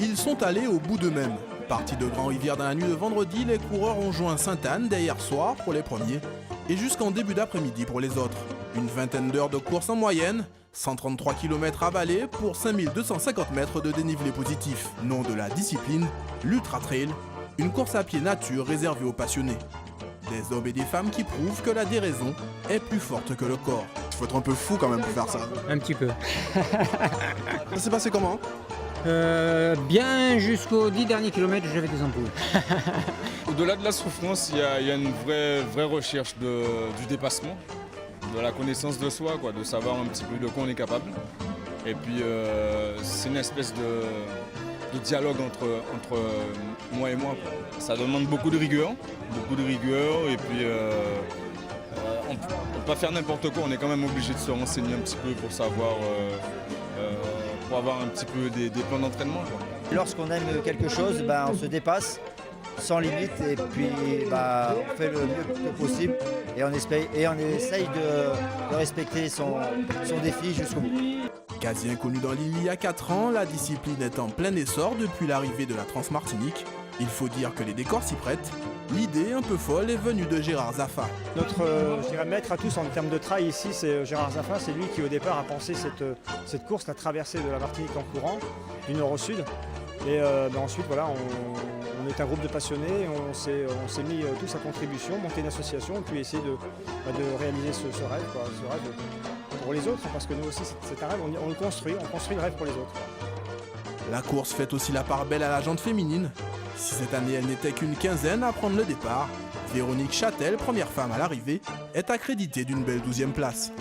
Ils sont allés au bout d'eux-mêmes. Partis de Grand-Rivière dans la nuit de vendredi, les coureurs ont joint Sainte-Anne dès hier soir pour les premiers et jusqu'en début d'après-midi pour les autres. Une vingtaine d'heures de course en moyenne, 133 km avalés pour 5250 mètres de dénivelé positif. Nom de la discipline, l'Ultra Trail, une course à pied nature réservée aux passionnés. Des hommes et des femmes qui prouvent que la déraison est plus forte que le corps. Il faut être un peu fou quand même pour faire ça. Un petit peu. Ça s'est passé comment ? Bien jusqu'aux 10 derniers kilomètres, j'avais des ampoules. Au-delà de la souffrance, il y a une vraie recherche du dépassement, de la connaissance de soi, quoi, de savoir un petit peu de quoi on est capable. Et puis c'est une espèce de dialogue entre moi et moi, quoi. Ça demande beaucoup de rigueur et puis on ne peut pas faire n'importe quoi, on est quand même obligé de se renseigner un petit peu pour savoir, pour avoir un petit peu des plans d'entraînement, quoi. Lorsqu'on aime quelque chose, on se dépasse sans limite et puis on fait le mieux possible et on essaye de respecter son défi jusqu'au bout. Quasi inconnue dans l'île il y a 4 ans, la discipline est en plein essor depuis l'arrivée de la Transmartinique. Il faut dire que les décors s'y prêtent. L'idée un peu folle est venue de Gérard Zaffa. Notre maître à tous en termes de trail ici, c'est Gérard Zaffa. C'est lui qui au départ a pensé cette course, la traversée de la Martinique en courant, du nord au sud. Et ensuite, voilà, on est un groupe de passionnés, on s'est mis tous à contribution, monter une association, puis essayer de réaliser ce rêve, ce rêve pour les autres, parce que nous aussi, c'est un rêve, on le construit, le rêve pour les autres. La course fait aussi la part belle à la jante féminine. Si cette année elle n'était qu'une quinzaine à prendre le départ, Véronique Châtel, première femme à l'arrivée, est accréditée d'une belle 12e place.